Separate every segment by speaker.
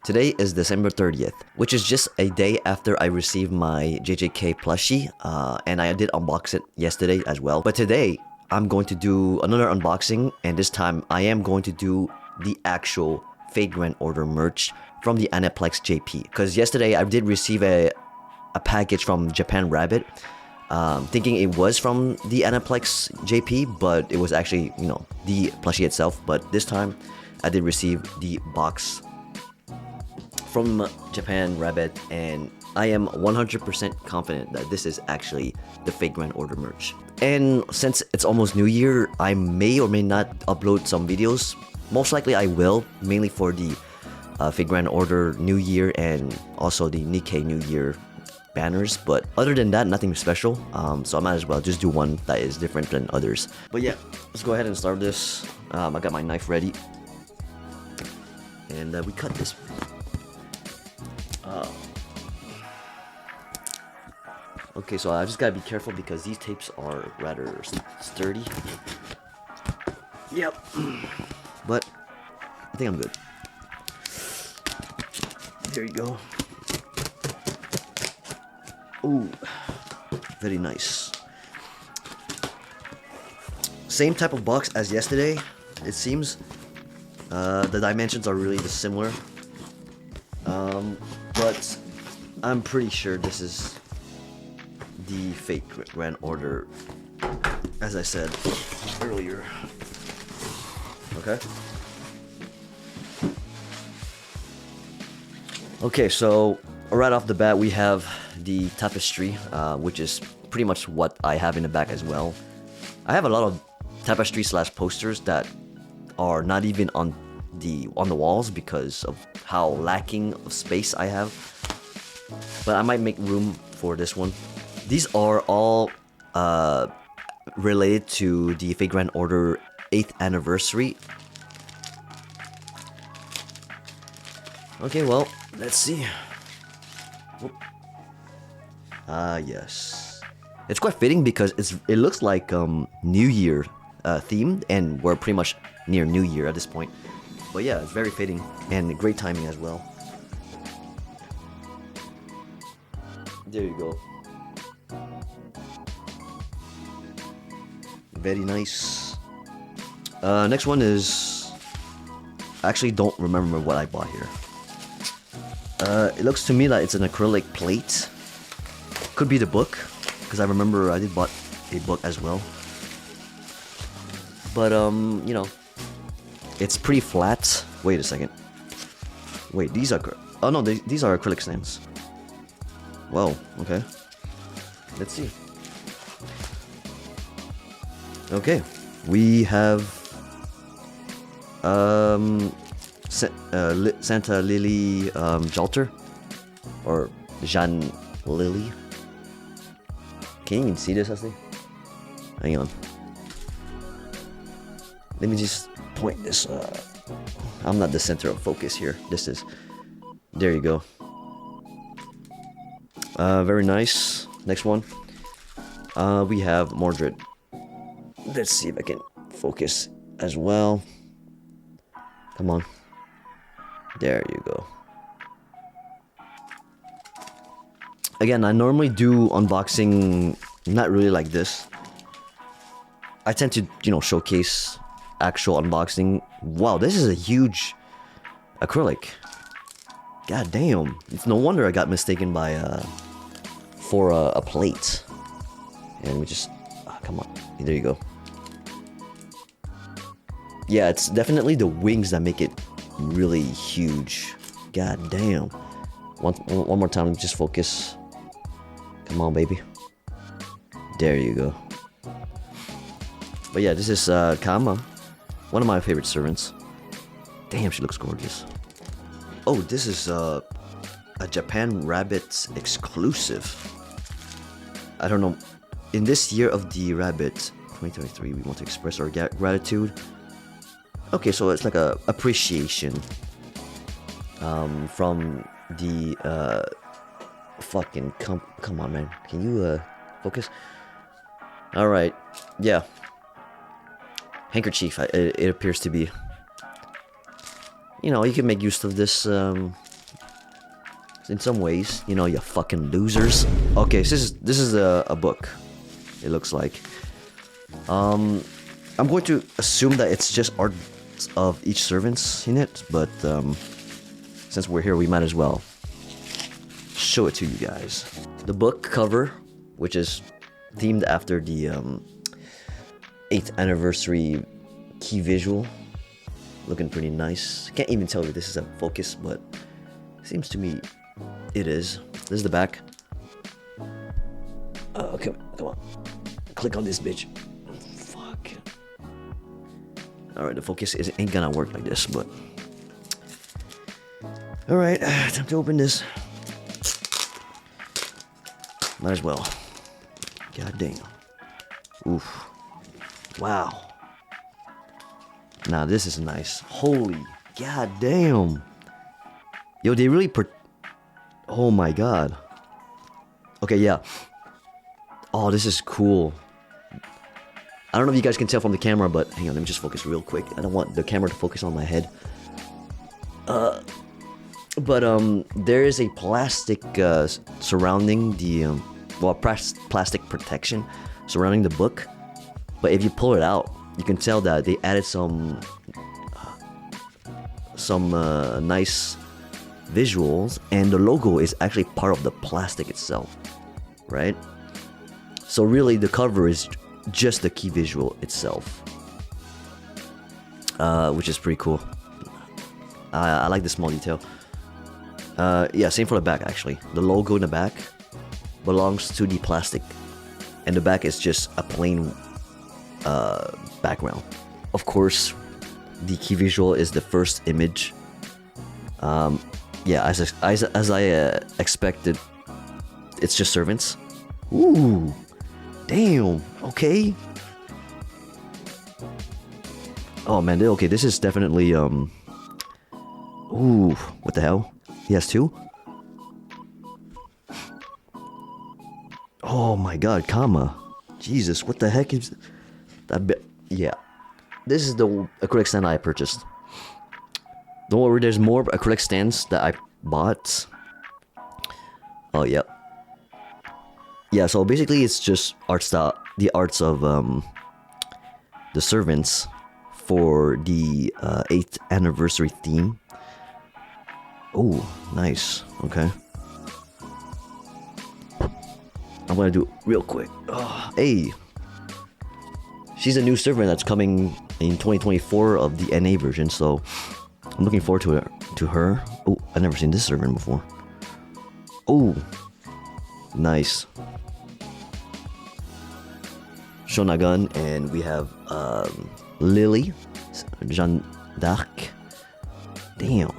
Speaker 1: Today is December 30th, which is just a day after I received my JJK plushie, and I did unbox it yesterday as well. But today, I'm going to do another unboxing, and this time I am going to do the actual Fate Grand Order merch from the Aniplex JP. Because yesterday I did receive a package from Japan Rabbit, thinking it was from the Aniplex JP, but it was actually, the plushie itself. But this time, I did receive the box from Japan Rabbit, and I am 100% confident that this is actually the Fate Grand Order merch. And since it's almost New Year, I may or may not upload some videos. Most likely I will, mainly for the Fate Grand Order New Year and also the Nikkei New Year banners. But other than that, nothing special. So I might as well just do one that is different than others. But yeah, let's go ahead and start this. I got my knife ready. And we cut this. Okay, so I just gotta be careful because these tapes are rather sturdy. Yep. But I think I'm good. There you go. Ooh, very nice. Same type of box as yesterday, it seems. The dimensions are really similar. But I'm pretty sure this is the Fate Grand Order, as I said earlier. Okay. Okay, so right off the bat we have the tapestry, which is pretty much what I have in the back as well. I have a lot of tapestry / posters that are not even on the walls because of how lacking of space I have. But I might make room for this one. These are all related to the Fate Grand Order 8th anniversary. Okay, well, let's see. Yes. It's quite fitting because it looks like New Year themed, and we're pretty much near New Year at this point. But yeah, it's very fitting and great timing as well. There you go. Very nice. Next one is... I actually don't remember what I bought here. It looks to me like it's an acrylic plate. Could be the book, because I remember I did bought a book as well. But it's pretty flat. Wait a second. Wait, these are... Oh no, these are acrylic stamps. Whoa, okay. Let's see. Okay, we have Santa Lily Jalter, or Jean Lily. Can you even see this, Hustley? Hang on. Let me just point this. I'm not the center of focus here. This is. There you go. Very nice. Next one. We have Mordred. Let's see if I can focus as well. Come on. There you go. Again, I normally do unboxing not really like this. I tend to, showcase actual unboxing. Wow, this is a huge acrylic. God damn. It's no wonder I got mistaken for a plate. And we just... come on. There you go. Yeah, it's definitely the wings that make it really huge. God damn. One more time, just focus. Come on, baby. There you go. But yeah, this is Kama, one of my favorite servants. Damn, she looks gorgeous. Oh, this is a Japan Rabbit exclusive. I don't know. In this year of the Rabbit 2023, we want to express our gratitude. Okay, so it's like a appreciation from the fucking come on, man. Can you focus? All right, yeah. Handkerchief. It appears to be. You can make use of this in some ways, you know, you fucking losers. Okay, so this is a book. It looks like. I'm going to assume that it's just art of each servants in it, but since we're here, we might as well show it to you guys. The book cover, which is themed after the 8th anniversary key visual, looking pretty nice. Can't even tell if this is a focus, but it seems to me it is. This is the back. Come on. Click on this bitch. Fuck. Alright, the focus ain't gonna work like this, but... Alright, time to open this. Might as well. God damn. Oof. Wow. Now this is nice. Holy god damn. Yo, they really oh my god. Okay, yeah. Oh, this is cool. I don't know if you guys can tell from the camera, but hang on, let me just focus real quick. I don't want the camera to focus on my head. But there is a plastic surrounding the plastic protection surrounding the book. But if you pull it out, you can tell that they added some nice visuals, and the logo is actually part of the plastic itself, right? So really, the cover is just the key visual itself, which is pretty cool. I like the small detail. Yeah, same for the back actually. The logo in the back belongs to the plastic, and the back is just a plain background. Of course, the key visual is the first image. Yeah, as I expected, it's just servants. Ooh, damn. Okay. Oh man, okay. This is definitely Ooh, what the hell? He has two? Oh my god, comma. Jesus, what the heck is that? Yeah. This is the acrylic stand I purchased. Don't worry, there's more acrylic stands that I bought. Oh, yep. Yeah, so basically it's just art style, the arts of the servants for the 8th anniversary theme. Oh, nice. Okay. I'm gonna do it real quick. Oh, hey. She's a new servant that's coming in 2024 of the NA version, so I'm looking forward to her. Oh, I've never seen this servant before. Oh, nice. Shonagun, and we have Lily, Jeanne d'Arc. Damn.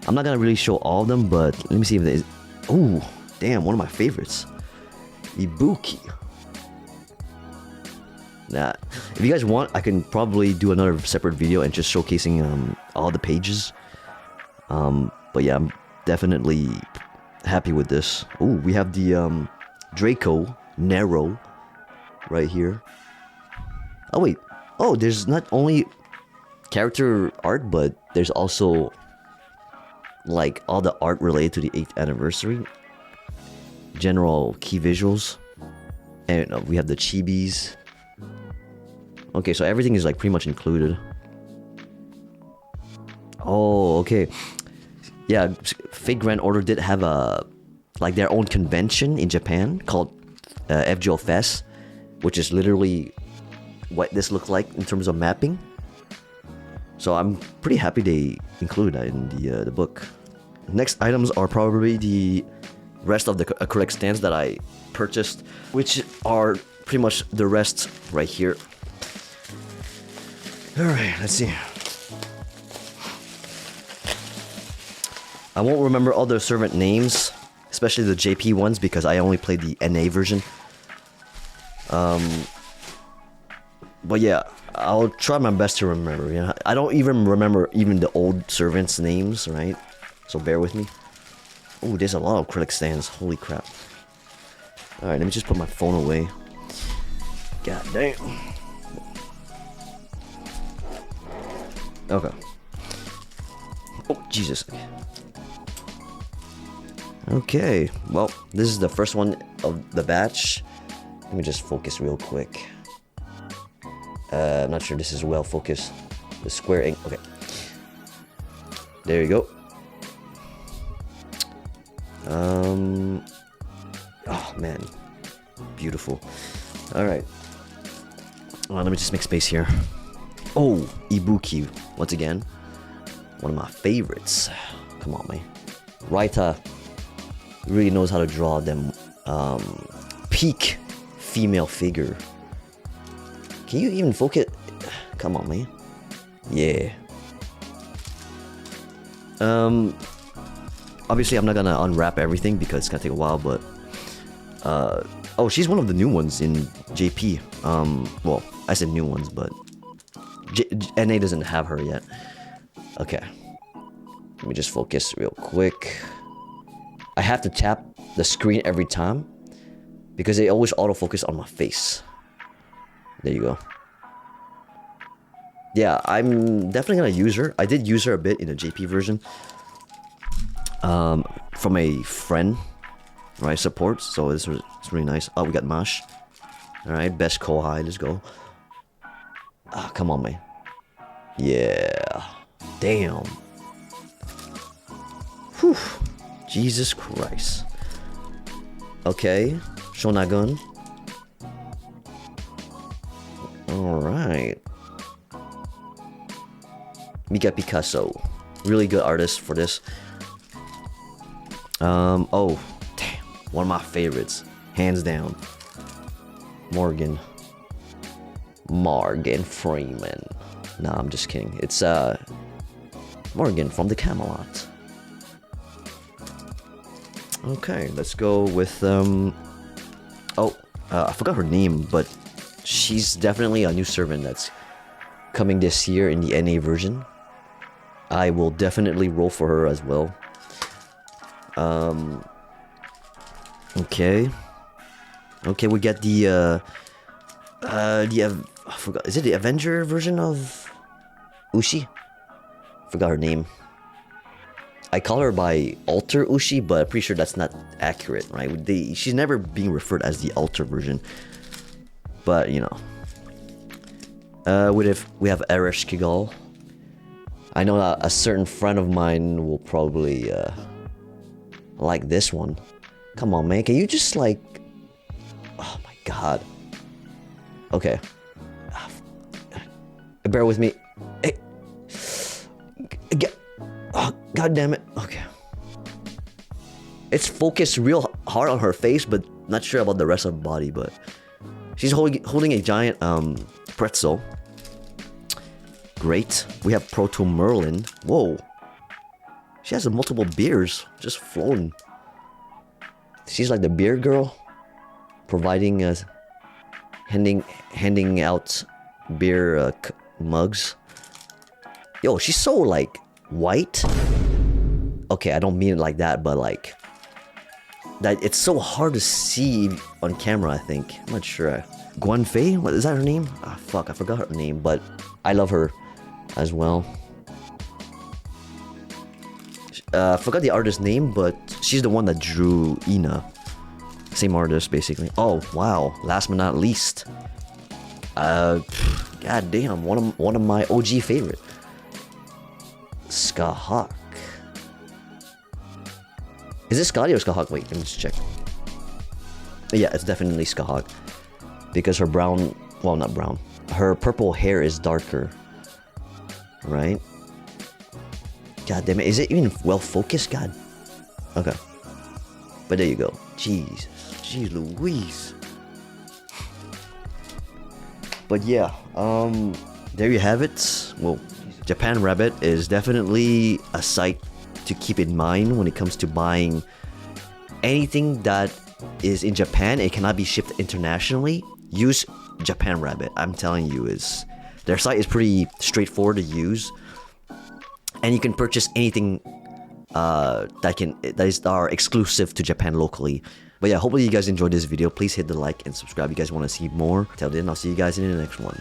Speaker 1: I'm not gonna really show all of them, but let me see if there's... Oh, damn, one of my favorites. Ibuki. Nah, if you guys want, I can probably do another separate video and just showcasing all the pages. But yeah, I'm definitely happy with this. Oh, we have the Draco Nero right here. Oh wait, oh, there's not only character art, but there's also like all the art related to the 8th anniversary, general key visuals, and we have the chibis. Okay, so everything is like pretty much included. Oh, okay. Yeah, Fate Grand Order did have a like their own convention in Japan called FES, which is literally what this looks like in terms of mapping. So I'm pretty happy they include that in the book. Next items are probably the rest of the acrylic stands that I purchased, which are pretty much the rest right here. Alright, let's see. I won't remember all the servant names, especially the JP ones, because I only played the NA version. But yeah, I'll try my best to remember. You know, I don't even remember even the old servants' names, right? So bear with me. Oh, there's a lot of acrylic stands. Holy crap. Alright, let me just put my phone away. God damn. Okay. Oh, Jesus. Okay, well, this is the first one of the batch. Let me just focus real quick. I'm not sure this is well focused. The square ink. Okay. There you go. Oh man, beautiful. All right. Let me just make space here. Oh, Ibuki once again. One of my favorites. Come on, man. Raita really knows how to draw them peak female figure. Can you even focus? Come on, man. Yeah. Obviously I'm not gonna unwrap everything because it's gonna take a while, but oh, she's one of the new ones in JP. Well, I said new ones, but NA doesn't have her yet. Okay. Let me just focus real quick. I have to tap the screen every time because they always autofocus on my face. There you go. Yeah, I'm definitely gonna use her. I did use her a bit in the JP version. From a friend, right? Supports. So it's really nice. Oh, we got Mash. All right, best Kohai. Let's go. Ah, come on, man. Yeah. Damn. Whew. Jesus Christ. Okay. Shonagun. Alright. Mika Picasso. Really good artist for this. Oh, damn. One of my favorites. Hands down. Morgan Freeman. Nah, I'm just kidding. It's, Morgan from the Camelot. Okay, let's go with, I forgot her name, but she's definitely a new servant that's coming this year in the NA version. I will definitely roll for her as well. Okay. Okay, we get I forgot, is it the Avenger version of Ushi? Forgot her name. I call her by Alter Ushi, but I'm pretty sure that's not accurate, right? She's never being referred as the Alter version. But, you know. We have Erish Kigal. I know a certain friend of mine will probably like this one. Come on, man. Can you just like... Oh my god. Okay. Bear with me. Hey. Oh, god damn it. Okay. It's focused real hard on her face, but not sure about the rest of the body, but... She's holding a giant pretzel. Great. We have Proto Merlin. Whoa. She has multiple beers just floating. She's like the beer girl, providing handing out beer mugs. Yo, she's so like white. Okay, I don't mean it like that, but like that. It's so hard to see on camera. I think I'm not sure. Gwen Fei, what is that her name? Ah, fuck, I forgot her name, but I love her as well. I forgot the artist's name, but she's the one that drew Ina. Same artist, basically. Oh, wow. Last but not least. God damn, one of my OG favorite. Skahawk. Is it Scotty or Skahawk? Wait, let me just check. Yeah, it's definitely Skahawk. Because her brown... Well, not brown. Her purple hair is darker. Right? God damn it. Is it even well focused? God. Okay. But there you go. Jesus. Jeez Louise. But yeah. There you have it. Well, Japan Rabbit is definitely a site to keep in mind when it comes to buying anything that is in Japan. It cannot be shipped internationally. Use Japan Rabbit. I'm telling you, their site is pretty straightforward to use. And you can purchase anything that are exclusive to Japan locally. But yeah, hopefully you guys enjoyed this video. Please hit the like and subscribe if you guys want to see more. Till then, I'll see you guys in the next one.